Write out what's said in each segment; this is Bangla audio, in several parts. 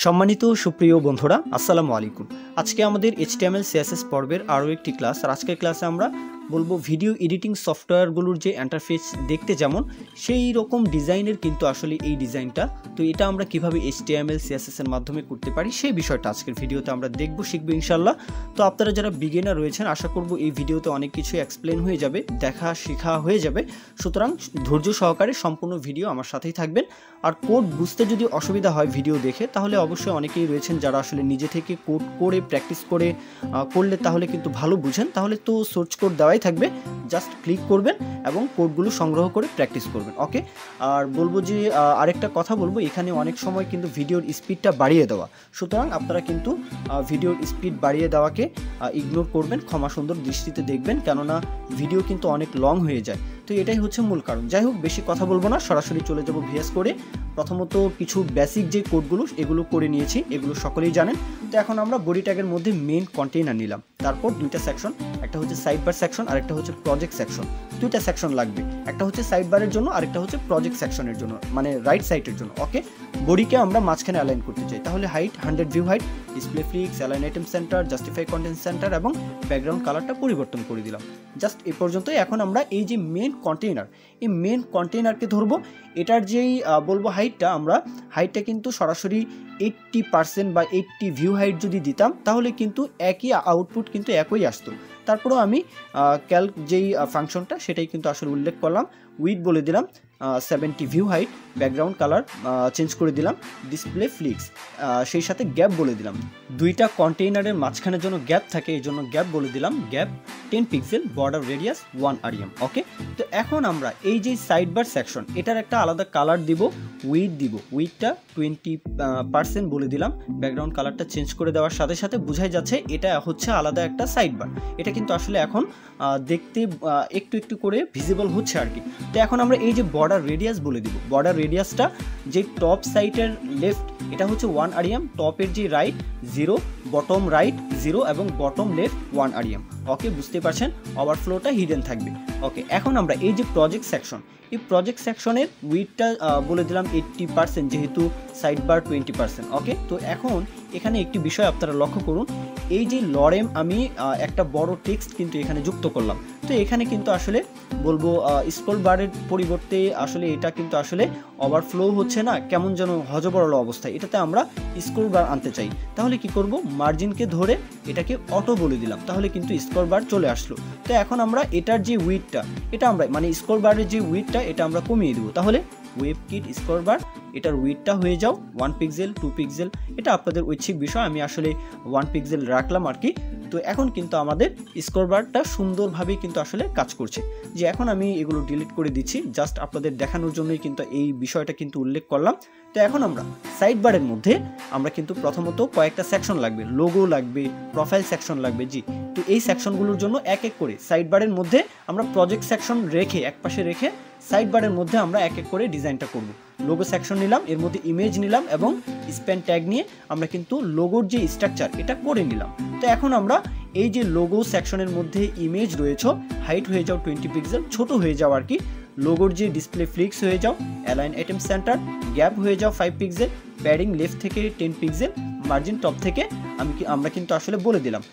সম্মানিত সুপ্রিয় বন্ধুরা আসসালামু আলাইকুম। আজকে আমাদের HTML CSS পর্বের আরও একটি ক্লাস। আর আজকের ক্লাসে আমরা বলবো ভিডিও এডিটিং সফটওয়্যারগুলোর যে ইন্টারফেস দেখতে যেমন সেই রকম ডিজাইনের কিন্তু আসলে এই ডিজাইনটা, তো এটা আমরা কিভাবে HTML CSS এর মাধ্যমে করতে পারি সেই বিষয়টা আজকের ভিডিওতে আমরা শিখবো ইনশাল্লাহ। তো আপনারা যারা বিগিনার রয়েছেন আশা করব এই ভিডিওতে অনেক কিছু এক্সপ্লেন হয়ে যাবে, শেখা হয়ে যাবে। সুতরাং ধৈর্য সহকারে সম্পূর্ণ ভিডিও আমার সাথেই থাকবেন। আর কোড বুঝতে যদি অসুবিধা হয় ভিডিও দেখে, তাহলে অবশ্যই অনেকেই রয়েছেন যারা আসলে নিজে থেকে কোড করে প্র্যাকটিস করলে তাহলে কিন্তু ভালো বুঝেন। তাহলে তো সোর্স কোড দেওয়াই থাকবে, জাস্ট ক্লিক করবেন এবং কোডগুলো সংগ্রহ করে প্র্যাকটিস করবেন। ওকে, আর বলবো যে আরেকটা কথা বলবো, এখানে অনেক সময় কিন্তু ভিডিওর স্পিডটা বাড়িয়ে দেওয়া, সুতরাং আপনারা কিন্তু ভিডিওর স্পিড বাড়িয়ে দেওয়াকে ইগনোর করবেন, ক্ষমা সুন্দর দৃষ্টিতে দেখবেন, কেননা ভিডিও কিন্তু অনেক লং হয়ে যায়। তো এটাই হচ্ছে মূল কারণ। যাই হোক, বেশি কথা বলবো না, সরাসরি চলে যাব ভিএস করে। প্রথমত কিছু বেসিক যে কোডগুলো এগুলো করে নিয়েছি, এগুলো সকলেই জানেন। তো এখন আমরা বডি ট্যাগের মধ্যে মেইন কন্টেইনার নিলাম, তারপর দুইটা সেকশন, একটা হচ্ছে সাইড বার সেকশন আর একটা হচ্ছে প্রজেক্ট সেকশন। দুইটা সেকশন লাগবে, একটা হচ্ছে সাইড বারের জন্য আর একটা হচ্ছে প্রজেক্ট সেকশনের জন্য, মানে রাইট সাইডের জন্য। ওকে, বডিকে আমরা মাঝখানে অ্যালাইন করতে চাই, তাহলে height 100 view height, display flicks, align item center, justify content centre এবং ব্যাকগ্রাউন্ড কালারটা পরিবর্তন করে দিলাম। জাস্ট এ পর্যন্তই। এখন আমরা এই যে মেইন কন্টেইনার, এই মেইন কন্টেইনারকে ধরবো। এটার যেই বলবো হাইটটা কিন্তু সরাসরি 80% বা 80 ভিউ হাইট যদি দিতাম তাহলে কিন্তু একই আউটপুট কিন্তু একই আসতো। তারপরেও আমি ক্যালক যেই ফাংশনটা সেটাই কিন্তু আসলে উল্লেখ করলাম। উইথ বলে দিলাম 70 view height, background colour change করে দিলাম, ডিসপ্লে ফ্লিক্স, সেই সাথে গ্যাপ বলে দিলাম। দুইটা কন্টেইনারের মাঝখানের জন্য গ্যাপ থাকে, এই জন্য গ্যাপ বলে দিলাম, gap 10 pixel, border radius 1 rem। ওকে, তো এখন আমরা এই যে সাইড বার সেকশন, এটার একটা আলাদা কালার দিব, উইথটা 20% বলে দিলাম। ব্যাকগ্রাউন্ড কালারটা চেঞ্জ করে দেওয়ার সাথে সাথে বোঝাই যাচ্ছে এটা হচ্ছে আলাদা একটা সাইড বার। এটা কিন্তু আসলে এখন দেখতে একটু একটু করে ভিজিবল হচ্ছে আর কি। তো এখন আমরা এই যে বর্ডার রেডিয়াস বলে দিব, বর্ডার রেডিয়াসটা যে টপ সাইডের লেফট এটা হচ্ছে 1 rem, টপের যে রাইট 0, বটম রাইট 0 এবং বটম লেফট 1 rem। ওকে, বুঝতে পারছেন, ওভারফ্লোটা হিডেন থাকবে। ওকে, এখন আমরা এই যে প্রজেক্ট সেকশন, এই প্রজেক্ট সেকশনের উইথটা বলে দিলাম 80%, যেহেতু সাইড বার 20%। ওকে, তো এখন এখানে একটি বিষয় আপনারা লক্ষ্য করুন, এই যে লরেম আমি একটা বড় টেক্সট কিন্তু এখানে যুক্ত করলাম। তো এখানে কিন্তু আসলে বলবো স্ক্রল বারের পরিবর্তে আসলে এটা কিন্তু আসলে ওভারফ্লো হচ্ছে না, কেমন যেন হজবরল অবস্থায়। এটাতে আমরা স্ক্রল বার আনতে চাই, তাহলে কি করব, মার্জিনকে ধরে এটাকে অটো বলে দিলাম, তাহলে কিন্তু স্ক্রল বার চলে আসলো। তো এখন আমরা এটার যে উইথটা, এটা আমরা মানে স্ক্রল বারের যে উইথটা এটা আমরা কমিয়ে দেবো, তাহলে ওয়েবকিট স্ক্রল বার এটার উইথটা হয়ে যাও 1 পিক্সেল 2 পিক্সেল, এটা আপনাদের ঐচ্ছিক বিষয়, আমি আসলে 1 পিক্সেল রাখলাম আর কি। তো এখন কিন্তু আমাদের স্ক্রল বারটা সুন্দরভাবে কিন্তু আসলে কাজ করছে। যে এখন আমি এগুলো ডিলিট করে দিচ্ছি, জাস্ট আপনাদের দেখানোর জন্যই কিন্তু এই বিষয়টা কিন্তু উল্লেখ করলাম। তো এখন আমরা সাইড বারের মধ্যে আমরা কিন্তু প্রথমত কয়েকটা সেকশন লাগবে, লোগো লাগবে, প্রোফাইল সেকশন লাগবে। জি, তো এই সেকশনগুলোর জন্য এক এক করে সাইড বারের মধ্যে আমরা প্রজেক্ট সেকশন রেখে একপাশে রেখে সাইড বারের মধ্যে আমরা এক এক করে ডিজাইনটা করব। লোগো সেকশন নিলাম, এর মধ্যে ইমেজ নিলাম এবং স্প্যান ট্যাগ নিয়ে আমরা কিন্তু লোগোর যে স্ট্রাকচার এটা করে নিলাম। তো এখন আমরা এই যে লোগো সেকশনের মধ্যে ইমেজ রয়েছে, হাইট হয়ে যাও 20 পিক্সেল, ছোট হয়ে যাও আর কি। লোগোর যে ডিসপ্লে ফ্লিক্স হয়ে যাও, অ্যালাইন আইটেম সেন্টার, গ্যাপ হয়ে যাও 5 পিক্সেল, প্যাডিং লেফট থেকে 10 পিক্সেল, মার্জিন টপ থেকে আমরা কিন্তু আসলে বলে দিলাম।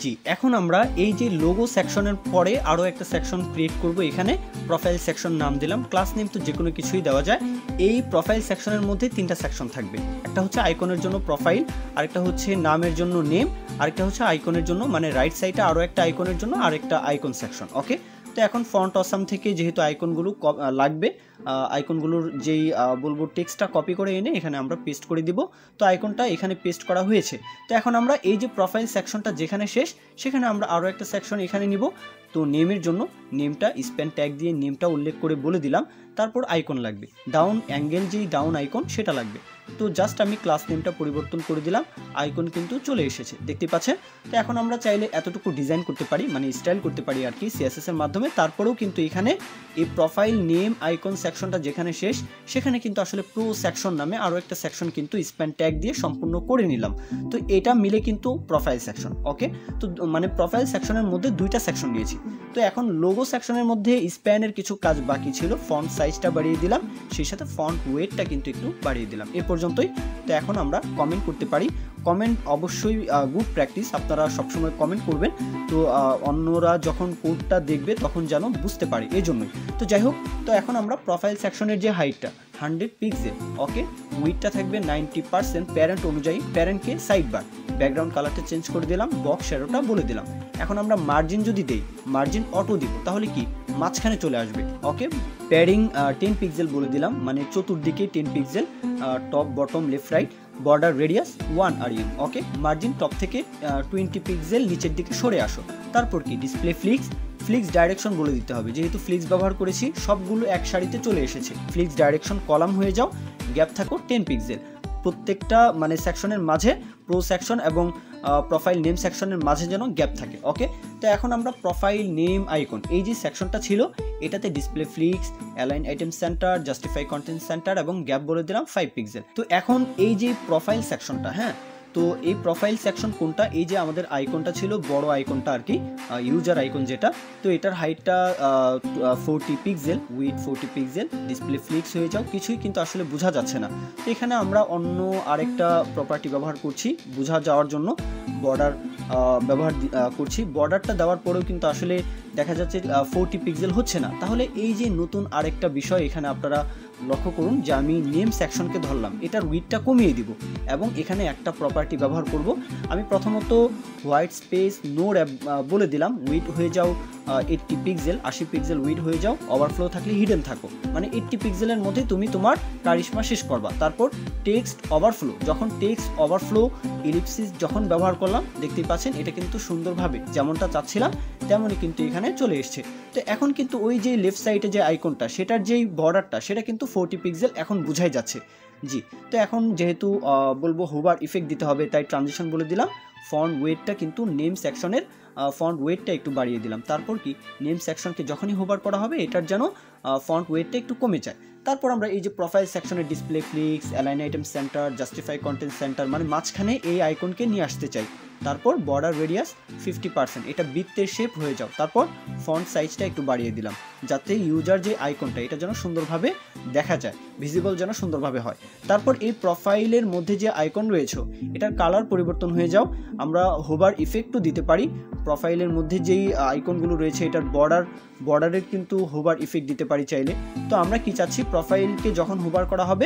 জি, এখন আমরা এই যে লোগো সেকশনের পরে আরও একটা সেকশন ক্রিয়েট করব, এখানে প্রোফাইল সেকশন নাম দিলাম, ক্লাস নেম তো যে কোনো কিছুই দেওয়া যায়। এই প্রোফাইল সেকশনের মধ্যে 3টা সেকশন থাকবে, একটা হচ্ছে আইকনের জন্য প্রোফাইল, আরেকটা হচ্ছে নামের জন্য নেম, আরেকটা হচ্ছে আইকনের জন্য মানে রাইট সাইডে আরও একটা আইকনের জন্য আরেকটা আইকন সেকশন। ওকে, তো এখন ফন্ট অসাম থেকে যেহেতু আইকনগুলো লাগবে, আইকনগুলোর যেই বলবো টেক্সটটা কপি করে এনে এখানে আমরা পেস্ট করে দিব। তো আইকনটা এখানে পেস্ট করা হয়েছে। তো এখন আমরা এই যে প্রোফাইল সেকশনটা যেখানে শেষ, সেখানে আমরা আরও একটা সেকশন এখানে নিব। তো নেমের জন্য নেমটা স্প্যান ট্যাগ দিয়ে নেমটা উল্লেখ করে বলে দিলাম। তারপর আইকন লাগবে, ডাউন অ্যাঙ্গেল যেই ডাউন আইকন সেটা লাগবে। তো জাস্ট আমি ক্লাস নেমটা পরিবর্তন করে দিলাম, আইকন কিন্তু চলে এসেছে, দেখতে পাচ্ছেন। তো এখন আমরা চাইলে এতটুকু ডিজাইন করতে পারি, মানে স্টাইল করতে পারি আর কি সিএসএস এর মাধ্যমে। তারপরেও কিন্তু এখানে এই প্রোফাইল নেম আইকন সেকশনটা যেখানে শেষ, সেখানে কিন্তু আসলে প্রো সেকশন নামে আরও একটা সেকশন কিন্তু স্প্যান ট্যাগ দিয়ে সম্পূর্ণ করে নিলাম। তো এটা মিলে কিন্তু প্রোফাইল সেকশন। ওকে, তো মানে প্রোফাইল সেকশনের মধ্যে 2টা সেকশন নিয়েছি। তো এখন লোগো সেকশনের মধ্যে স্প্যানের কিছু কাজ বাকি ছিল, ফন্ট সাইজটা বাড়িয়ে দিলাম, সেই সাথে ফন্ট ওয়েটটা কিন্তু একটু বাড়িয়ে দিলাম। এরপর পর্যন্তই। তো এখন আমরা কমেন্ট করতে পারি। কমেন্ট অবশ্যই গুড প্র্যাকটিস, আপনারা সবসময় কমেন্ট করবেন, তো অন্যরা যখন কোডটা দেখবে তখন যেন বুঝতে পারে, এই জন্যই। তো যাই হোক, তো এখন আমরা প্রোফাইল সেকশনের যে হাইটটা 100 পিক্সেল, ওকে, উইডটা থাকবে 90% প্যারেন্ট অনুযায়ী, প্যারেন্টকে সাইড বার, ব্যাকগ্রাউন্ড কালারটা চেঞ্জ করে দিলাম, বক্স শ্যাডোটা বলে দিলাম। এখন আমরা মার্জিন যদি দেই, মার্জিন অটো দিব, তাহলে কি মাঝখানে চলে আসবে, ওকে। প্যাডিং 10 পিক্সেল বলে দিলাম, মানে চতুর্দিকে 10 pixel, top bottom left right, border radius 1 rem, ওকে। মার্জিন টপ থেকে 20 পিক্সেল নিচের দিকে সরে আসো। তারপর কি ডিসপ্লে ফ্লিক্স ডাইরেকশন বলে দিতে হবে, যেহেতু ফ্লিক্স ব্যবহার করেছি সবগুলো এক সারিতে চলে এসেছে। ফ্লিক্স ডাইরেকশন কলাম হয়ে যাও, গ্যাপ থাকো 10 পিক্সেল, প্রত্যেকটা মানে সেকশনের মাঝে, প্রো সেকশন এবং প্রোফাইল নেম সেকশনের মাঝে যেন গ্যাপ থাকে, ওকে। তো এখন আমরা প্রোফাইল নেম আইকন, এই যে সেকশনটা ছিল এটাতে display flicks, align item center, justify content centre এবং গ্যাপ বলে দিলাম 5 পিক্সেল। তো এখন এই যে প্রোফাইল সেকশনটা, হ্যাঁ, তো এই প্রোফাইল সেকশন কোনটা, এই যে আমাদের আইকনটা ছিল বড় আইকনটা আর কি, ইউজার আইকন যেটা, তো এটার হাইটটা 40 pixel, with 40 pixel, display flicks হয়ে যাও, কিছুই কিন্তু আসলে বোঝা যাচ্ছে না। তো এখানে আমরা অন্য আরেকটা প্রপার্টি ব্যবহার করছি বোঝা যাওয়ার জন্য, বর্ডার ব্যবহার করছি। বর্ডারটা দেওয়ার পরেও কিন্তু আসলে দেখা যাচ্ছে 40 পিক্সেল হচ্ছে না। তাহলে এই যে নতুন আরেকটা বিষয় এখানে আপনারা লক্ষ্য করুন, যে আমি নেম সেকশনকে ধরলাম, এটার উইডটা কমিয়ে দিব এবং এখানে একটা প্রপার্টি ব্যবহার করব। আমি প্রথমত হোয়াইট স্পেস নো বলে দিলাম, উইড হয়ে যাও 80 পিক্সেল, 80 পিক্সেল উইড হয়ে যাও, ওভারফ্লো থাকলে হিডেন থাকো, মানে 80 পিক্সেলের মধ্যে তুমি তোমার কারিশমা শেষ করবা। তারপর টেক্সট ওভারফ্লো, যখন টেক্সট ওভারফ্লো ইলিপসিস যখন ব্যবহার করলাম, দেখতেই পাচ্ছেন এটা কিন্তু সুন্দরভাবে যেমনটা চাচ্ছিলাম তেমনই কিন্তু এখানে চলে এসছে। তো এখন কিন্তু ওই যে লেফট সাইডে যে আইকনটা, সেটার যেই বর্ডারটা সেটা কিন্তু 40 পিক্সেল এখন বোঝাই যাচ্ছে, জি। তো এখন যেহেতু বলবো হোভার ইফেক্ট দিতে হবে, তাই ট্রানজিশন বলে দিলাম। ফন্ট ওয়েটটা কিন্তু নেম সেকশনের ফন্ট ওয়েটটা একটু বাড়িয়ে দিলাম। তারপর কি নেম সেকশনকে যখনই হোভার করা হবে এটার যেন ফন্ট ওয়েটটা একটু কমে যায়। তারপর আমরা এই যে প্রোফাইল সেকশনের display flicks, align item center, justify content centre, মানে মাঝখানে এই আইকনকে নিয়ে আসতে চাই। তারপর বর্ডার রেডিয়াস 50%, এটা বৃত্তের শেপ হয়ে যাও। তারপর ফন্ট সাইজটা একটু বাড়িয়ে দিলাম, যাতে ইউজার যে আইকনটা এটা যেন সুন্দরভাবে দেখা যায়, ভিজিবল যেন সুন্দরভাবে হয়। তারপর এই প্রোফাইলের মধ্যে যে আইকন রয়েছে এটার কালার পরিবর্তন হয়ে যাও, আমরা হোভার ইফেক্টও দিতে পারি। প্রোফাইলের মধ্যে যেই আইকনগুলো রয়েছে এটার বর্ডারের কিন্তু হোভার ইফেক্ট দিতে পারি চাইলে। তো আমরা কি চাচ্ছি, প্রোফাইলকে যখন হোভার করা হবে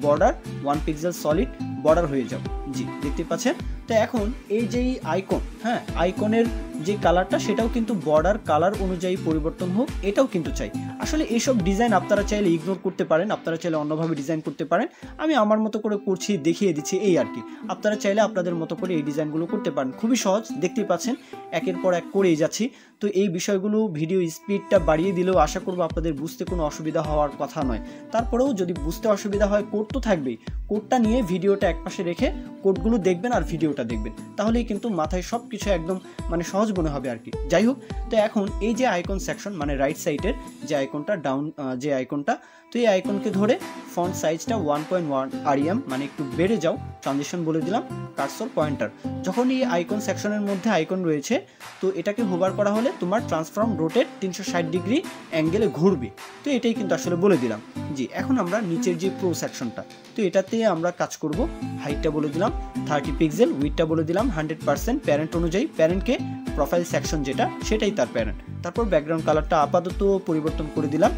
বর্ডার 1 পিক্সেল সলিড বর্ডার হয়ে যাও, জি, দেখতে পাচ্ছেন। তো এখন এই যেই আইকন, হ্যাঁ, আইকনের যে কালারটা সেটাও কিন্তু বর্ডার কালার অনুযায়ী পরিবর্তন হোক, এটাও কিন্তু চাই। আসলে এইসব ডিজাইন আপনারা চাইলে ইগনোর করতে পারেন, আপনারা চাইলে অন্যভাবে ডিজাইন করতে পারেন। আমি আমার মতো করে করছি, দেখিয়ে দিচ্ছি, এই আর কি। আপনারা চাইলে আপনাদের মতো করে এই ডিজাইনগুলো করতে পারেন, খুবই সহজ, দেখতেই পাচ্ছেন একের পর এক করেই যাচ্ছি। তো এই বিষয়গুলো ভিডিও স্পিডটা বাড়িয়ে দিলেও আশা করবো আপনাদের বুঝতে কোনো অসুবিধা হওয়ার কথা নয়। তারপরেও যদি বুঝতে অসুবিধা হয়, কোড তো থাকবেই, কোডটা নিয়ে ভিডিওটা একপাশে রেখে কোডগুলো দেখবেন আর ভিডিওটা দেখবেন, তাহলেই কিন্তু মাথায় সব কিছু একদম মানে সহজ মনে হবে আর কি। যাই হোক, তো এখন এই যে আইকন সেকশন, মানে রাইট সাইডের যে আইকনটা, ডাউন যে আইকনটা, তো এই আইকনকে ধরে ফন্ট সাইজটা 1.1 rem, মানে একটু বেড়ে যাও, ট্রানজিশন বলে দিলাম, কার্সর পয়েন্টার। যখন এই আইকন সেকশনের মধ্যে আইকন রয়েছে, তো এটাকে হোভার করা হলে তোমার ট্রান্সফর্ম রোটেট 360 ডিগ্রি অ্যাঙ্গেলে ঘুরবে। তো এটাই কিন্তু আসলে বলে দিলাম, জি। এখন আমরা নিচের যে প্রো সেকশনটা, তো এটাতে আমরা কাজ করব। হাইটটা বলে দিলাম 30 পিক্সেল, উইডটা বলে দিলাম 100% প্যারেন্ট অনুযায়ী, প্যারেন্টকে প্রোফাইল সেকশন যেটা সেটাই তার প্যারেন্ট। তারপর ব্যাকগ্রাউন্ড কালারটা আপাতত পরিবর্তন করে দিলাম,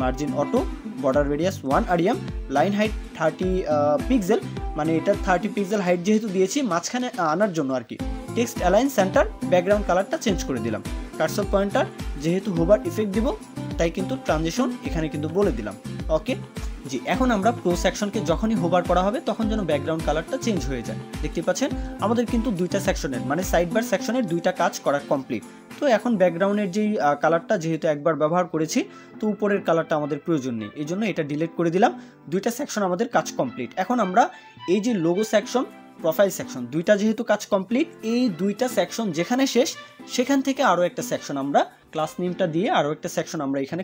margin auto, border radius 1 rem, line height 30 pixel, মানে এটা 30 পিক্সেল হাইট যেহেতু দিয়েছি মাঝখানে আনার জন্য আর কি। টেক্সট অ্যালাইন সেন্টার, ব্যাকগ্রাউন্ড কালারটা চেঞ্জ করে দিলাম। কার্সর পয়েন্টার, যেহেতু হোভার ইফেক্ট দিব তাই কিন্তু ট্রানজিশন এখানে কিন্তু বলে দিলাম, ওকে, জি। এখন আমরা প্রো সেকশনকে যখনই হোভার করা হবে তখন যেন ব্যাকগ্রাউন্ড কালারটা চেঞ্জ হয়ে যায়। দেখতে পাচ্ছেন আমাদের কিন্তু দুইটা সেকশনের, মানে সাইড বার সেকশনের দুইটা কাজ করা কমপ্লিট। তো এখন ব্যাকগ্রাউন্ডের যেই কালারটা যেহেতু একবার ব্যবহার করেছি, তো উপরের কালারটা আমাদের প্রয়োজন নেই, এই জন্য এটা ডিলিট করে দিলাম। দুইটা সেকশন আমাদের কাজ কমপ্লিট। এখন আমরা এই যে লোগো সেকশন, প্রোফাইল সেকশন, দুইটা যেহেতু কাজ কমপ্লিট, এই দুইটা সেকশন যেখানে শেষ সেখান থেকে আরও একটা সেকশন আমরা ক্লাস নেমটা দিয়ে আরও একটা সেকশন আমরা এখানে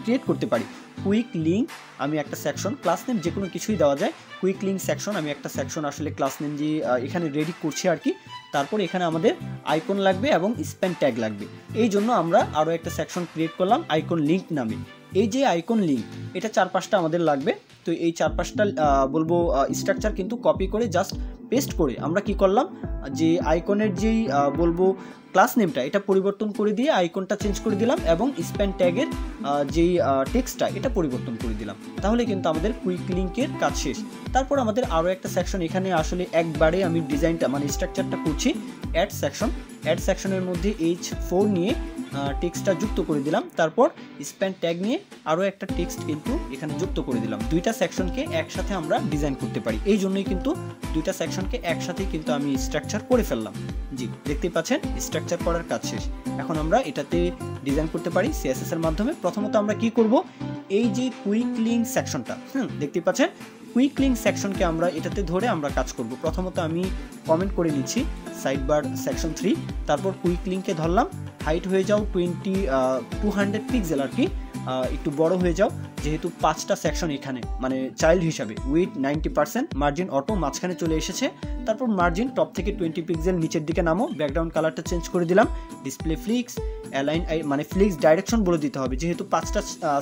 ক্রিয়েট করতে পারি। কুইক লিঙ্ক, আমি একটা সেকশন, ক্লাস নেম যে কোনো কিছুই দেওয়া যায়, কুইক লিঙ্ক সেকশন, আমি একটা সেকশন আসলে ক্লাস নেম দিয়ে এখানে রেডি করছি আর কি। তারপর এখানে আমাদের আইকন লাগবে এবং স্প্যান ট্যাগ লাগবে, এই জন্য আমরা আরও একটা সেকশন ক্রিয়েট করলাম আইকন লিঙ্ক নামে। এই যে আইকন লিঙ্ক এটা 4-5টা আমাদের লাগবে। তো এই 4-5টা বলবো স্ট্রাকচার কিন্তু কপি করে জাস্ট পেস্ট করে আমরা কি করলাম, যে আইকনের যেই বলবো ক্লাস নেমটা এটা পরিবর্তন করে দিয়ে আইকনটা চেঞ্জ করে দিলাম এবং স্প্যান ট্যাগের যেই টেক্সটটা এটা পরিবর্তন করে দিলাম। তাহলে কিন্তু আমাদের কুইক লিঙ্কের কাজ শেষ। তারপর আমাদের আরও একটা সেকশন, এখানে আসলে একবারে আমি ডিজাইনটা মানে স্ট্রাকচারটা করছি অ্যাড সেকশন। অ্যাড সেকশনের মধ্যে H4 নিয়ে টেক্সটটা যুক্ত করে দিলাম। তারপর স্প্যান ট্যাগ নিয়ে আরও একটা টেক্সট কিন্তু এখানে যুক্ত করে দিলাম। দুইটা সেকশনকে একসাথে আমরা ডিজাইন করতে পারি, এই জন্যই কিন্তু দুইটা সেকশনকে একসাথেই কিন্তু আমি স্ট্রাকচার করে ফেললাম। জি, দেখতেই পাচ্ছেন স্ট্রাকচার করার কাজ শেষ। এখন আমরা এটাতে ডিজাইন করতে পারি CSS এর মাধ্যমে। প্রথমত আমরা কি করব, এই যে কুইক লিঙ্ক সেকশনটা দেখতেই পাচ্ছেন, কুইক লিঙ্ক সেকশনকে আমরা এটাতে ধরে আমরা কাজ করব। প্রথমত আমি কমেন্ট করে নিচ্ছি সাইড বার সেকশন 3, তারপর কুইক লিঙ্কে ধরলাম, হাইট হয়ে যাও 200 পিক্সেল আর কি, একটু বড় হয়ে যাও যেহেতু 5টা সেকশন এখানে মানে চাইল্ড হিসাবে। উইথ 90%, মার্জিন অটো মাঝখানে চলে এসেছে। তারপর মার্জিন টপ থেকে 20 পিক্সেল নিচের দিকে নামো, ব্যাকগ্রাউন্ড কালারটা চেঞ্জ করে দিলাম। ডিসপ্লে ফ্লিক্স অ্যালাইন মানে ফ্লিক্স ডাইরেকশন বলে দিতে হবে, যেহেতু 5টা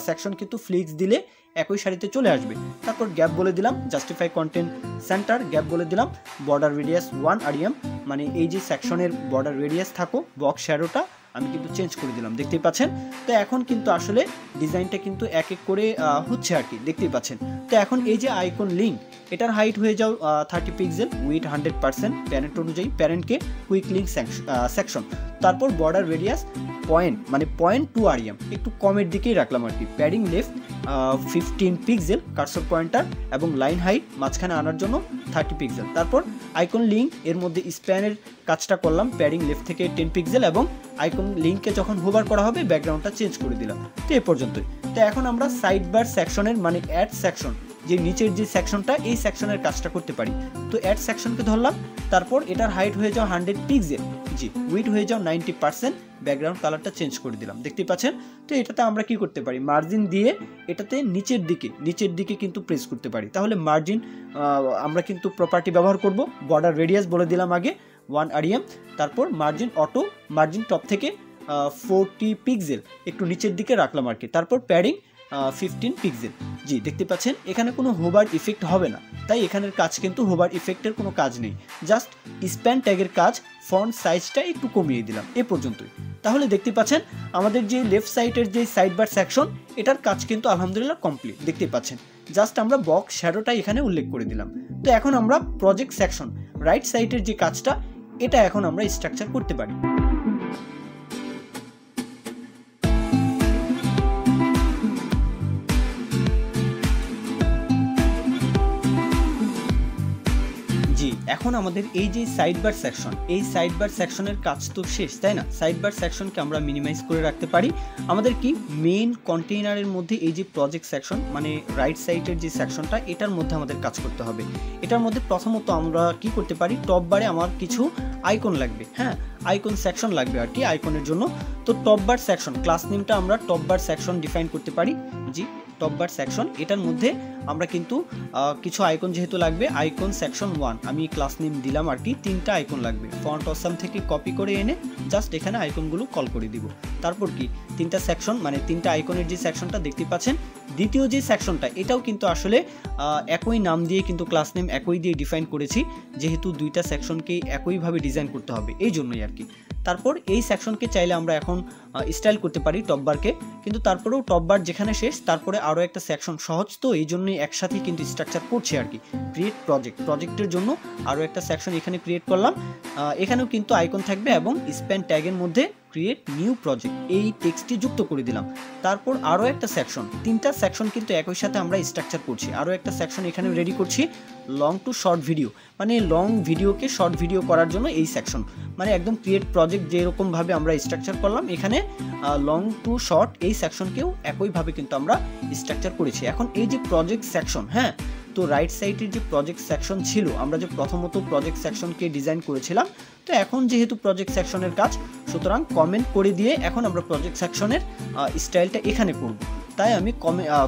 সেকশন কিন্তু ফ্লিক্স দিলে একই সারিতে চলে আসবে। তারপর গ্যাপ বলে দিলাম, জাস্টিফাই কন্টেন্ট সেন্টার গ্যাপ বলে দিলাম, বর্ডার রেডিয়াস 1 rem মানে এই যে সেকশনের বর্ডার রেডিয়াস থাকো, বক্স শ্যাডোটা আমি কিন্তু চেঞ্জ করে দিলাম, দেখতেই পাচ্ছেন। তো এখন কিন্তু আসলে ডিজাইনটা কিন্তু এক এক করে হচ্ছে আর কি, দেখতেই পাচ্ছেন। তো এখন এই যে আইকন লিঙ্ক এটার হাইট হয়ে যাও 30 পিক্সেল, উইথ 100%, প্যারেন্ট অনুযায়ী প্যারেন্টকে কুইক লিঙ্ক সেকশন। তারপর বর্ডার রেডিয়াস 0.2 rem, একটু কমের দিকেই রাখলাম আর কি। Padding left 15 pixel cursor pointer এবং লাইন হাইট মাঝখানে আনার জন্য 30 পিক্সেল। তারপর আইকন লিঙ্ক এর মধ্যে স্প্যানের কাজটা করলাম, প্যাডিং লেফট থেকে 10 পিক্সেল এবং আইকন লিঙ্ককে যখন হোভার করা হবে ব্যাকগ্রাউন্ডটা চেঞ্জ করে দিলাম। তো এই পর্যন্তই। তো এখন আমরা সাইড বার সেকশনের মানে অ্যাড সেকশন যে নিচের যে সেকশনটা এই সেকশনের কাজটা করতে পারি। তো অ্যাড সেকশনকে ধরলাম, তারপর এটার হাইট হয়ে যাও 100 পিক্সেল, জি, উইথ হয়ে যাও 90%, ব্যাকগ্রাউন্ড কালারটা চেঞ্জ করে দিলাম, দেখতেই পাচ্ছেন। তো এটাতে আমরা কি করতে পারি, মার্জিন দিয়ে এটাতে নিচের দিকে কিন্তু প্রেস করতে পারি। তাহলে মার্জিন আমরা কিন্তু প্রপার্টি ব্যবহার করব। বর্ডার রেডিয়াস বলে দিলাম আগে 1 rem, তারপর মার্জিন অটো, মার্জিন টপ থেকে 40 পিক্সেল একটু নিচের দিকে রাখলাম আর কি। তারপর প্যাডিং 15 পিক্সেল, জি, দেখতে পাচ্ছেন এখানে কোনো হোভার ইফেক্ট হবে না, তাই এখানের কাজ কিন্তু হোভার ইফেক্টের কোনো কাজ নেই, জাস্ট স্প্যান ট্যাগের কাজ। ফন্ট সাইজটা একটু কমিয়ে দিলাম, এ পর্যন্তই। তাহলে দেখতে পাচ্ছেন আমাদের যে লেফট সাইডের যে সাইড বার সেকশন এটার কাজ কিন্তু আলহামদুলিল্লাহ কমপ্লিট, দেখতে পাচ্ছেন। জাস্ট আমরা বক্স শ্যাডোটা এখানে উল্লেখ করে দিলাম। তো এখন আমরা প্রজেক্ট সেকশন রাইট সাইডের যে কাজটা এটা এখন আমরা স্ট্রাকচার করতে পারি। এখন আমাদের এই যে সাইড বার সেকশন, এই সাইড বার সেকশনের কাজ তো শেষ, তাই না? সাইড বার সেকশনকে আমরা মিনিমাইজ করে রাখতে পারি। আমাদের কি মেইন কন্টেইনারের মধ্যে এই যে প্রজেক্ট সেকশন মানে রাইট সাইডের যে সেকশনটা এটার মধ্যে আমাদের কাজ করতে হবে। এটার মধ্যে প্রথমত আমরা কি করতে পারি, টপ বারে আমার কিছু আইকন লাগবে, হ্যাঁ, আইকন সেকশন লাগবে আর কি আইকনের জন্য। তো টপ বার সেকশন ক্লাস নেমটা আমরা টপ বার সেকশন ডিফাইন করতে পারি, জি, টপ বার সেকশন। এটার মধ্যে আমরা কিন্তু কিছু আইকন যেহেতু লাগবে, আইকন সেকশন 1 আমি ক্লাস নেম দিলাম আর কি। 3টা আইকন লাগবে, ফন্ট অসাম থেকে কপি করে এনে জাস্ট এখানে আইকনগুলো কল করে দিব। তারপর কি 3টা সেকশন মানে 3টা আইকনের যে সেকশনটা দেখতে পাচ্ছেন। দ্বিতীয় যে সেকশনটা এটাও কিন্তু আসলে একই নাম দিয়ে কিন্তু ক্লাস নেম একই দিয়ে ডিফাইন করেছি, যেহেতু দুইটা সেকশনকে একইভাবে ডিজাইন করতে হবে এই জন্যই আর কি। তারপর এই সেকশনকে চাইলে আমরা এখন স্টাইল করতে পারি টপ বারকে, কিন্তু তারপরেও টপ বার যেখানে শেষ তারপরে আরও একটা সেকশন সহজ, তো এই জন্যই একসাথেই কিন্তু স্ট্রাকচার করছি আর কি। ক্রিয়েট প্রজেক্টের জন্য আরও একটা সেকশন এখানে ক্রিয়েট করলাম, এখানেও কিন্তু আইকন থাকবে এবং স্প্যান ট্যাগের মধ্যে ক্রিয়েট নিউ প্রজেক্ট এই টেক্সটটি যুক্ত করে দিলাম। তারপর আরও একটা সেকশন, 3টা সেকশন কিন্তু একই সাথে আমরা স্ট্রাকচার করছি। আরও একটা সেকশন এখানে রেডি করছি লং টু শর্ট ভিডিও, মানে লং ভিডিওকে শর্ট ভিডিও করার জন্য এই সেকশন, মানে একদম ক্রিয়েট প্রজেক্ট যেরকমভাবে আমরা স্ট্রাকচার করলাম এখানে লং টু শর্ট এই সেকশনকেও একইভাবে কিন্তু আমরা স্ট্রাকচার করেছি। এখন এই যে প্রজেক্ট সেকশন, হ্যাঁ, তো রাইট সাইডের যে প্রজেক্ট সেকশন ছিল আমরা যে প্রথমত প্রজেক্ট সেকশনকে ডিজাইন করেছিলাম, তো এখন যেহেতু প্রজেক্ট সেকশনের কাজ সুতরাং কমেন্ট করে দিয়ে এখন আমরা প্রজেক্ট সেকশনের স্টাইলটা এখানে করব। তাই আমি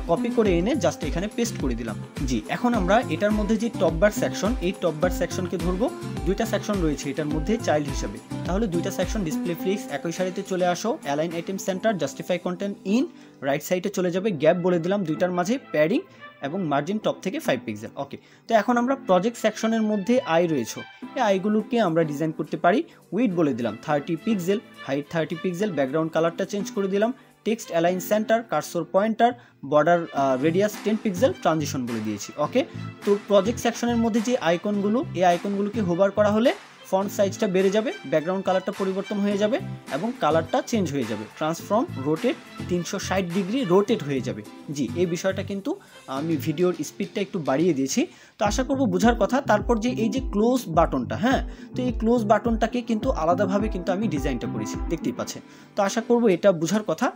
কপি করে এনে জাস্ট এখানে পেস্ট করে দিলাম। জি, এখন আমরা এটার মধ্যে যে টপ বার সেকশন, এই টপ বার সেকশনকে ধরবো। দুইটা সেকশন রয়েছে এটার মধ্যে চাইল্ড হিসাবে, তাহলে দুইটা সেকশন ডিসপ্লে ফ্লিক্স একই সারিতে চলে আসো, align item center, justify contained in, right সাইডে চলে যাবে, গ্যাপ বলে দিলাম দুইটার মাঝে, প্যাডিং এবং মার্জিন টপ থেকে 5 পিক্সেল। ওকে, তো এখন আমরা প্রজেক্ট সেকশনের মধ্যে আই রয়েছে, এই আইগুলোকে আমরা ডিজাইন করতে পারি। উইড বলে দিলাম 30 পিক্সেল, হাইট 30 পিক্সেল, ব্যাকগ্রাউন্ড কালারটা চেঞ্জ করে দিলাম, text align centre, cursor pointer, border radius 10 pixel, transition বলে দিয়েছি। ওকে, তো প্রজেক্ট সেকশনের মধ্যে যে আইকনগুলো, এই আইকনগুলোকে হোভার করা হলে ফন্ট সাইজটা বেড়ে যাবে, ব্যাকগ্রাউন্ড কালারটা পরিবর্তন হয়ে যাবে এবং কালারটা চেঞ্জ হয়ে যাবে, ট্রান্সফর্ম, রোটেট 360 ডিগ্রি রোটেট হয়ে যাবে। জি, এই বিষয়টা কিন্তু আমি ভিডিওর স্পিডটা একটু বাড়িয়ে দিয়েছি, তো আশা করব বোঝার কথা। তারপর যে এই যে ক্লোজ বাটনটা, হ্যাঁ, তো এই ক্লোজ বাটনটাকে কিন্তু আলাদাভাবে কিন্তু আমি ডিজাইনটা করেছি, দেখতেই পাচ্ছেন। তো আশা করব এটা বোঝার কথা।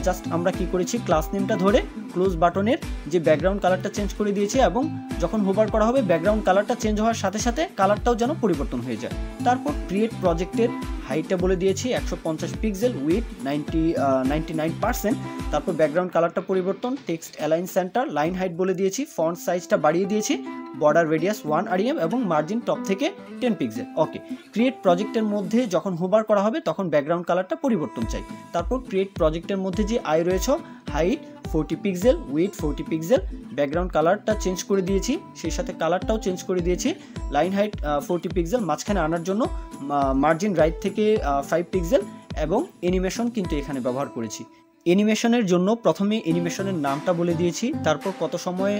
জাস্ট আমরা কি করেছি, ক্লাস নেমটা ধরে ক্লোজ বাটনের যে ব্যাকগ্রাউন্ড কালারটা চেঞ্জ করে দিয়েছি এবং যখন হোভার করা হবে ব্যাকগ্রাউন্ড কালারটা চেঞ্জ হওয়ার সাথে সাথে কালারটাও যেন পরিবর্তন হয়ে যায়। তারপর ক্রিয়েট প্রজেক্টের হাইটটা বলে দিয়েছি 150 পিক্সেল, উইথ 99%। তারপর ব্যাকগ্রাউন্ড কালারটা পরিবর্তন, text align centre, line height বলে দিয়েছি, ফন্ট সাইজটা বাড়িয়ে দিয়েছি, বর্ডার রেডিয়াস 1 rem এবং মার্জিন টপ থেকে 10 পিক্সেল। ওকে, ক্রিয়েট প্রজেক্টের মধ্যে যখন হোভার করা হবে তখন ব্যাকগ্রাউন্ড কালারটা পরিবর্তন চাই। তারপর ক্রিয়েট প্রজেক্টের মধ্যে যে আই রয়েছে, height 40 pixel, with 40 pixel, background কালারটা চেঞ্জ করে দিয়েছি, সেই সাথে কালারটাও চেঞ্জ করে দিয়েছি, লাইন হাইট 40 পিক্সেল, মাঝখানে আনার জন্য মার্জিন রাইট থেকে 5 পিক্সেল এবং অ্যানিমেশন কিন্তু এখানে ব্যবহার করেছি। অ্যানিমেশনের জন্য প্রথমে অ্যানিমেশনের নামটা বলে দিয়েছি, তারপর কত সময়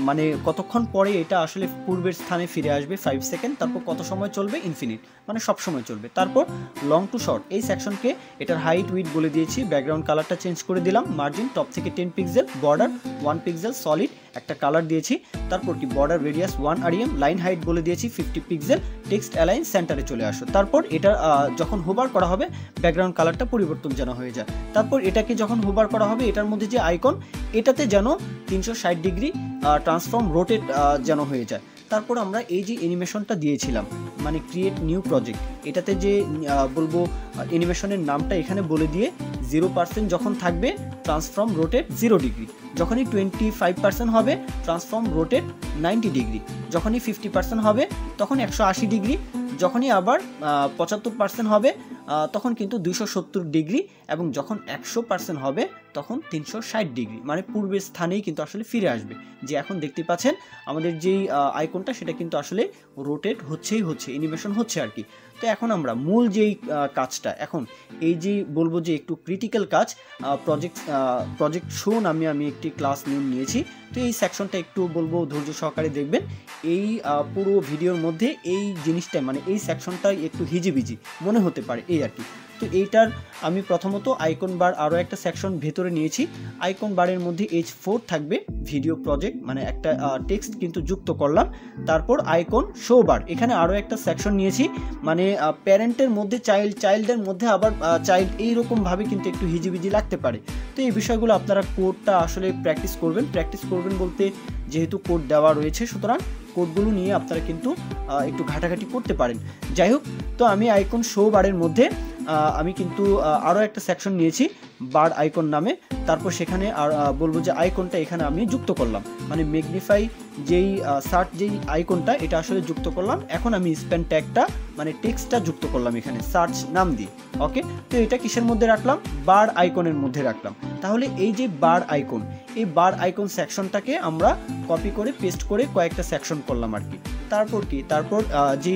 মানে কতক্ষণ পরে এটা আসলে পূর্বের স্থানে ফিরে আসবে 5 সেকেন্ড, তারপর কত সময় চলবে ইনফিনিট, মানে সব সময় চলবে। তারপর লং টু শর্ট এই সেকশনকে এটার হাইট উইথ বলে দিয়েছি, ব্যাকগ্রাউন্ড কালারটা চেঞ্জ করে দিলাম, মার্জিন টপ থেকে 10 পিক্সেল, বর্ডার 1 পিক্সেল সলিড একটা কালার দিয়েছি, তারপর কি border radius 1 rem, line height বলে দিয়েছি 50 পিক্সেল, টেক্সট অ্যালাইন সেন্টারে চলে আসো। তারপর এটা যখন হোভার করা হবে ব্যাকগ্রাউন্ড কালারটা পরিবর্তন যেন হয়ে যায়। তারপর এটাকে যখন হোভার করা হবে এটার মধ্যে যে আইকন, এটাতে যেন 360 ডিগ্রি ট্রান্সফর্ম, রোটেট যেন হয়ে যায়। তারপর আমরা এই যে অ্যানিমেশনটা দিয়েছিলাম, মানে ক্রিয়েট নিউ প্রজেক্ট, এটাতে যে বলবো অ্যানিমেশনের নামটা এখানে বলে দিয়ে 0% যখন থাকবে ট্রান্সফর্ম রোটেট 0 ডিগ্রি, যখনই 25% হবে ট্রান্সফর্ম রোটেট 90 ডিগ্রি, যখনই 50% হবে তখন 180 ডিগ্রি, যখনই আবার 75% হবে তখন কিন্তু 270 ডিগ্রি, এবং যখন 100% হবে তখন 360 ডিগ্রি, মানে পূর্বের স্থানেই কিন্তু আসলে ফিরে আসবে। যে এখন দেখতে পাচ্ছেন আমাদের যেই আইকনটা সেটা কিন্তু আসলে রোটেট হচ্ছে, অ্যানিমেশন হচ্ছে আর কি। তো এখন আমরা মূল যেই কাজটা, এখন এই যে বলবো যে একটু ক্রিটিক্যাল কাজ, প্রজেক্ট শো নামে আমি একটি ক্লাস নেম নিয়েছি। তো এই সেকশনটা একটু বলবো ধৈর্য সহকারে দেখবেন। এই পুরো ভিডিওর মধ্যে এই জিনিসটা, মানে এই সেকশনটাই একটু হিজিবিজি মনে হতে পারে এই আর কি। তো এইটার আমি প্রথমত আইকন বার আরও একটা সেকশন ভেতরে নিয়েছি। আইকন বারের মধ্যে H4 থাকবে, ভিডিও প্রজেক্ট, মানে একটা টেক্সট কিন্তু যুক্ত করলাম। তারপর আইকন শো বার, এখানে আরও একটা সেকশন নিয়েছি, মানে প্যারেন্টের মধ্যে চাইল্ডের মধ্যে আবার চাইল্ড, এইরকমভাবে কিন্তু একটু হিজিবিজি লাগতে পারে। তো এই বিষয়গুলো আপনারা কোডটা আসলে প্র্যাকটিস করবেন বলতে যেহেতু কোড দেওয়া রয়েছে, সুতরাং কোডগুলো নিয়ে আপনারা কিন্তু একটু ঘাটাঘাটি করতে পারেন। যাই হোক, তো আমি আইকন শো বারের মধ্যে আমি কিন্তু আরও একটা সেকশন নিয়েছি বার আইকন নামে। তারপর সেখানে আর বলবো যে আইকনটা এখানে আমি যুক্ত করলাম, মানে ম্যাগনিফাই যেই সার্চ যেই আইকনটা এটা আসলে যুক্ত করলাম। এখন আমি স্প্যান ট্যাগটা, মানে টেক্সটটা যুক্ত করলাম এখানে সার্চ নাম দিয়ে। ওকে, তো এটা কিসের মধ্যে রাখলাম, বার আইকনের মধ্যে রাখলাম। তাহলে এই যে বার আইকন, এই বার আইকন সেকশনটাকে আমরা কপি করে পেস্ট করে কয়েকটা সেকশন করলাম আর কি। তারপর যে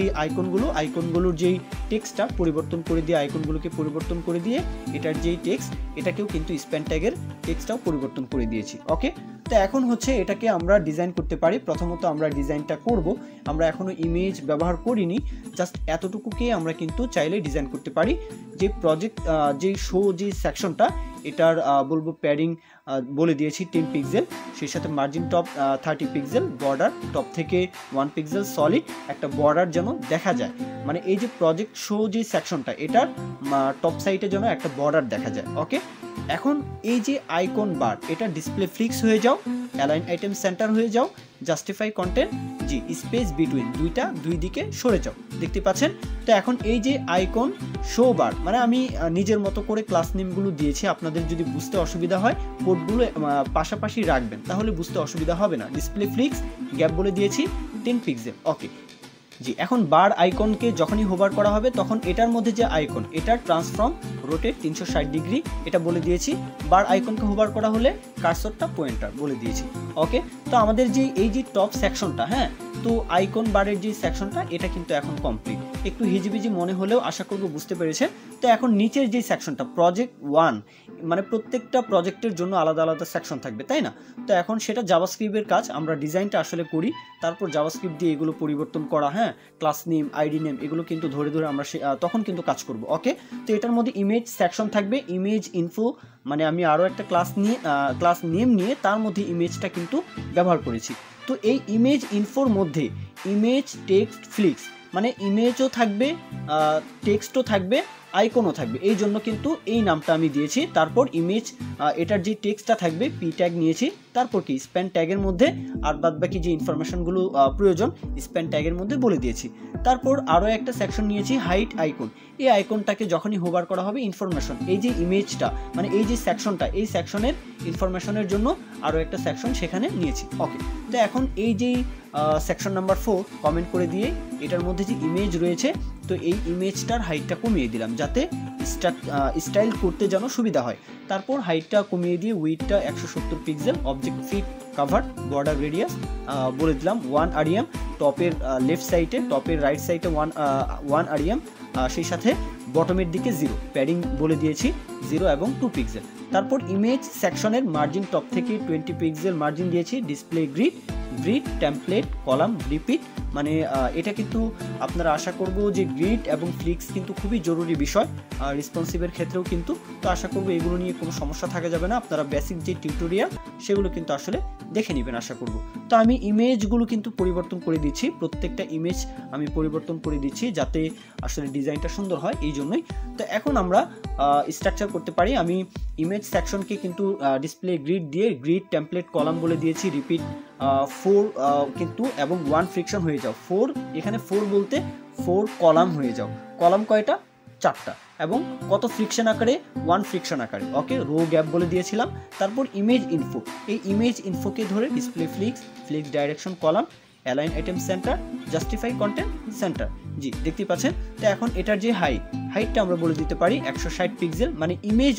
আইকনগুলোর যেই টেক্সটটা পরিবর্তন করে দিয়ে, আইকনগুলোকে পরিবর্তন করে দিয়ে এটার যেই টেক্সট এটাকেও কিন্তু স্প্যান ট্যাগের টেক্সটটাও পরিবর্তন করে দিয়েছি। ওকে, তো এখন হচ্ছে এটাকে আমরা ডিজাইন করতে পারি। প্রথমত আমরা ডিজাইনটা করব, আমরা এখনো ইমেজ ব্যবহার করিনি, জাস্ট এতটুকুকে আমরা কিন্তু চাইলে ডিজাইন করতে পারি। যে প্রজেক্ট যেই শো যে সেকশনটা, এটার বলবো প্যাডিং বলে দিয়েছি 10 পিক্সেল, সেই সাথে margin top 30 pixel, border top থেকে 1 পিক্সেল সলিড, একটা বর্ডার যেন দেখা যায়, মানে এই যে প্রজেক্ট শো যে সেকশনটা এটার টপ সাইডে যেন একটা বর্ডার দেখা যায়। ওকে, এখন এই যে আইকন বার, এটা ডিসপ্লে ফ্লিক্স হয়ে যাও, অ্যালাইন আইটেম সেন্টার হয়ে যাও, জাস্টিফাই কন্টেন্ট, জি স্পেস বিটুইন, দুই দিকে সরে যাও। দেখতে পাচ্ছেন? তো এখন এই যে আইকন শো বার, মানে আমি নিজের মতো করে ক্লাস নেমগুলো দিয়েছি, আপনাদের যদি বুঝতে অসুবিধা হয় কোডগুলো পাশাপাশি রাখবেন, তাহলে বুঝতে অসুবিধা হবে না। ডিসপ্লে ফ্লিক্স গ্যাপ বলে দিয়েছি 10 পিক্সেল, ওকে। জি, এখন বার আইকনকে যখনই হোভার করা হবে তখন এটার মধ্যে যে আইকন, এটার ট্রান্সফর্ম রোটেট 360 ডিগ্রি এটা বলে দিয়েছি। বার আইকনকে হোভার করা হলে কার্সরটা পয়েন্টার বলে দিয়েছি, ওকে। তো আমাদের যে এই যে টপ সেকশনটা, হ্যাঁ, তো আইকন বারের যে সেকশনটা এটা কিন্তু এখন কমপ্লিট। একটু হিজিবিজি মনে হলেও আশা করব বুঝতে পেরেছেন। তো এখন নিচের যে সেকশনটা প্রজেক্ট 1, মানে প্রত্যেকটা প্রজেক্টের জন্য আলাদা আলাদা সেকশন থাকবে, তাই না? তো এখন সেটা জাভাস্ক্রিপ্টের কাজ, আমরা ডিজাইনটা আসলে করি, তারপর জাভাস্ক্রিপ্ট দিয়ে এগুলো পরিবর্তন করা, হ্যাঁ, ক্লাস নেম, আইডি নেম, এগুলো কিন্তু ধরে ধরে আমরা তখন কিন্তু কাজ করব, ওকে। তো এটার মধ্যে ইমেজ সেকশন থাকবে, ইমেজ ইনফো, মানে আমি আরও একটা ক্লাস নেম নিয়ে তার মধ্যে ইমেজটা কিন্তু ব্যবহার করেছি। তো এই ইমেজ ইনফোর মধ্যে ইমেজ টেক্সট ফ্লিক্স, মানে ইমেজও থাকবে, টেক্সটও থাকবে, আইকনও থাকবে, এই জন্য কিন্তু এই নামটা আমি দিয়েছি। তারপর ইমেজ, এটার যে টেক্সটটা থাকবে পি ট্যাগ নিয়েছি, তারপর কি স্প্যান ট্যাগের মধ্যে, আর বাদ বাকি যে ইনফরমেশনগুলো প্রয়োজন স্প্যান ট্যাগের মধ্যে বলে দিয়েছি। তারপর আরও একটা সেকশন নিয়েছি হাইট আইকন, এই আইকনটাকে যখনই হোভার করা হবে ইনফরমেশন, এই যে ইমেজটা, মানে এই যে সেকশনটা, এই সেকশনের ইনফরমেশনের জন্য আরও একটা সেকশন সেখানে নিয়েছি, ওকে। তো এখন এই যেই সেকশন নাম্বার 4 কমেন্ট করে দিয়ে এটার মধ্যে যে ইমেজ রয়েছে, তো এই ইমেজটার হাইটটা কমিয়ে দিলাম যাতে স্টাইল করতে যেন সুবিধা হয়। তারপর হাইটটা কমিয়ে দিয়ে উইডটা 170 pixel, object fit cover, border radius বলে দিলাম 1 আরইএম, টপের লেফট সাইডে, টপের রাইট সাইডে 1 আরইএম, সেই সাথে বটমের দিকে 0, প্যাডিং বলে দিয়েছি 0 এবং 2 পিক্সেল। তারপর ইমেজ সেকশনের মার্জিন টপ থেকে 20 পিক্সেল মার্জিন দিয়েছি। Display grid template column repeat, মানে এটা কিন্তু আপনারা আশা করব যে গ্রিড এবং ফ্লিক্স কিন্তু খুবই জরুরি বিষয় রেসপন্সিভের ক্ষেত্রেও কিন্তু। তো আশা করব এগুলো নিয়ে কোনো সমস্যা থাকা যাবে না, আপনারা বেসিক যে টিউটোরিয়াল সেগুলো কিন্তু আসলে দেখে নেবেন আশা করব। তো আমি ইমেজগুলো কিন্তু পরিবর্তন করে দিচ্ছি, প্রত্যেকটা ইমেজ আমি পরিবর্তন করে দিচ্ছি যাতে আসলে ডিজাইনটা সুন্দর হয়, এই জন্যই। তো এখন আমরা স্ট্রাকচার করতে পারি। আমি ইমেজ সেকশনকে কিন্তু ডিসপ্লে গ্রিড দিয়ে গ্রিড টেমপ্লেট কলাম বলে দিয়েছি, রিপিট 4 কিন্তু এবং 1 ফ্রিকশন হয়ে যাও 4, এখানে 4 বলতে 4 কলাম হয়ে যাও। কলাম কয়টা? 4টা, এবং কত ফ্রিকশন আকারে? 1 ফ্রিকশন আকারে, ওকে। রো গ্যাপ বলে দিয়েছিলাম। তারপর ইমেজ ইনফো, এই ইমেজ ইনফোকে ধরে display flex direction column, align item center, justify content center, জি দেখতে পাচ্ছেন। তো এখন এটার যে হাইটটা আমরা বলে দিতে পারি 160 পিক্সেল, মানে ইমেজ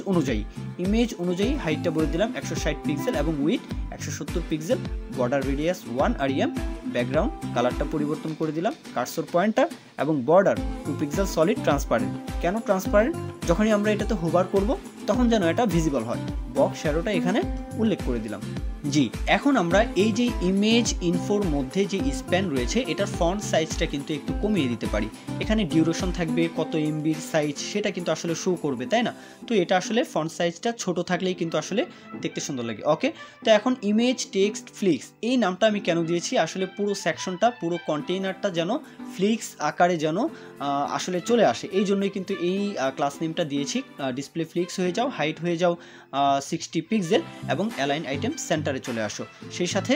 অনুযায়ী হাইটটা বলে দিলাম 160 পিক্সেল, এবং width 170 pixel, border radius 1 REM, background কালারটা পরিবর্তন করে দিলাম, কার্সর পয়েন্টার এবং বর্ডার 2 পিক্সেল সলিড ট্রান্সপারেন্ট। কেন ট্রান্সপারেন্ট? যখনই আমরা এটাতে হোভার করব তখন যেন এটা ভিজিবল হয়। বক্স শ্যাডোটা এখানে উল্লেখ করে দিলাম। জি, এখন আমরা এই যে ইমেজ ইনফোর মধ্যে যে স্প্যান রয়েছে এটার ফন্ট সাইজটা কিন্তু একটু কমিয়ে দিতে পারি। এখানে ডিউরেশন থাকবে, কত এমবির সাইজ সেটা কিন্তু আসলে শো করবে, তাই না? তো এটা আসলে ফন্ট সাইজটা ছোট থাকলেই কিন্তু আসলে দেখতে সুন্দর লাগে, ওকে। তো এখন ইমেজ টেক্সট ফ্লিক্স, এই নামটা আমি কেন দিয়েছি? আসলে পুরো সেকশনটা, পুরো কন্টেইনারটা যেন ফ্লিক্স আকারে যেন আসলে চলে আসে, এই জন্যই কিন্তু এই ক্লাস নেমটা দিয়েছি। ডিসপ্লে ফ্লিক্স হয়ে যাও, হাইট হয়ে যাও 60 পিক্সেল, এবং অ্যালাইন আইটেম সেন্টারে চলে আসো। সেই সাথে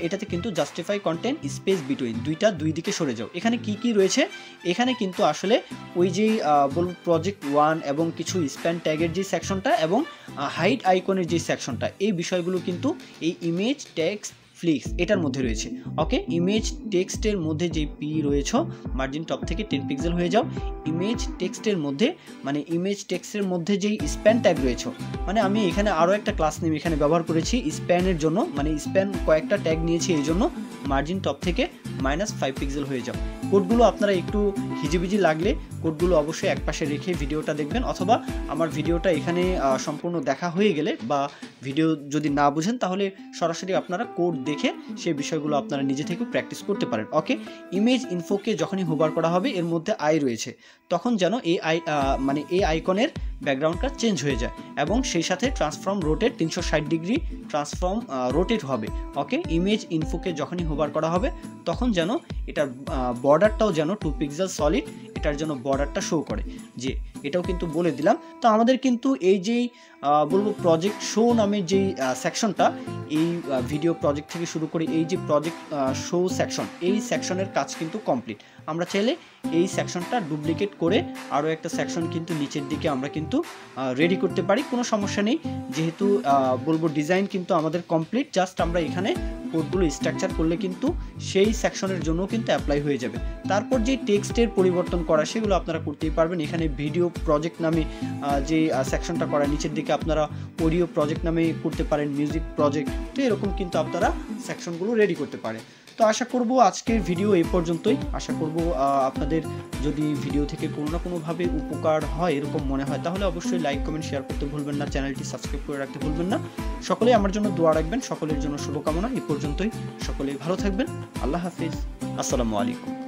এটাতে কিন্তু জাস্টিফাই কন্টেন্ট স্পেস বিটুইন, দুই দিকে সরে যাও। এখানে কি রয়েছে? এখানে কিন্তু আসলে ওই যে বলুন প্রজেক্ট 1 এবং কিছু স্প্যান ট্যাগের যে সেকশনটা এবং হাইট আইকনের যে সেকশনটা, এই বিষয়গুলো কিন্তু এই ইমেজ টেক্সট ফ্লিক্স এটার মধ্যে রয়েছে, ওকে। ইমেজ টেক্সটের মধ্যে যে পি রয়েছে মার্জিন টপ থেকে 10 পিক্সেল হয়ে যাও। ইমেজ টেক্সটের মধ্যে, মানে ইমেজ টেক্সটের মধ্যে যেই স্প্যান ট্যাগ রয়েছে, মানে আমি এখানে আরও একটা ক্লাস নেম এখানে ব্যবহার করেছি স্প্যানের জন্য, মানে স্প্যান কয়েকটা ট্যাগ নিয়েছি, এই জন্য মার্জিন টপ থেকে -5 পিক্সেল হয়ে যাও। কোডগুলো আপনারা একটু হিজিবিজি লাগলে কোডগুলো অবশ্যই একপাশে রেখে ভিডিওটা দেখবেন, অথবা আমার ভিডিওটা এখানে সম্পূর্ণ দেখা হয়ে গেলে বা ভিডিও যদি না বুঝেন তাহলে সরাসরি আপনারা কোড দেখে সেই বিষয়গুলো আপনারা নিজে থেকেও প্র্যাকটিস করতে পারেন, ওকে। ইমেজ ইনফোকে যখনই হোভার করা হবে এর মধ্যে আই রয়েছে, তখন যেন এই মানে এই আইকনের ব্যাকগ্রাউন্ডটা চেঞ্জ হয়ে যায় এবং সেই সাথে transform rotate 360 degree transform rotate হবে। ওকে, ইমেজ ইনফোকে যখনই হোভার করা হবে তখন যেন এটার বর্ডারটাও যেন 2 পিক্সেল সলিড এটার জন্য বর্ডারটা শো করে, যে এটাও কিন্তু বলে দিলাম। তো আমাদের কিন্তু এই যেই বলবো প্রজেক্ট শো নামের যেই সেকশনটা, এই ভিডিও প্রজেক্ট থেকে শুরু করে এই যে প্রজেক্ট শো সেকশন, এই সেকশনের কাজ কিন্তু কমপ্লিট। আমরা চাইলে এই সেকশনটা ডুপ্লিকেট করে আরও একটা সেকশন কিন্তু নিচের দিকে আমরা কিন্তু রেডি করতে পারি, কোনো সমস্যা নেই। যেহেতু বলবো ডিজাইন কিন্তু আমাদের কমপ্লিট, জাস্ট আমরা এখানে কোডগুলো স্ট্রাকচার করলে কিন্তু সেই সেকশনের জন্য কিন্তু অ্যাপ্লাই হয়ে যাবে। তারপর যে টেক্সটের পরিবর্তন করা সেগুলো আপনারা করতেই পারবেন। এখানে ভিডিও প্রজেক্ট নামে যে সেকশনটা করা, নিচের দিকে আপনারা অডিও প্রজেক্ট নামে করতে পারেন, মিউজিক প্রজেক্ট, তো এরকম কিন্তু আপনারা সেকশনগুলো রেডি করতে পারেন। তো আশা করব আজকের ভিডিও এই পর্যন্তই। আশা করব আপনাদের যদি ভিডিও থেকে কোনো না কোনোভাবে উপকার হয় এরকম মনে হয়, তাহলে অবশ্যই লাইক কমেন্ট শেয়ার করতে ভুলবেন না, চ্যানেলটি সাবস্ক্রাইব করে রাখতে ভুলবেন না। সকলেই আমার জন্য দোয়া রাখবেন, সকলের জন্য শুভকামনা। এই পর্যন্তই, সকলেই ভালো থাকবেন। আল্লাহ হাফিজ, আসসালামু আলাইকুম।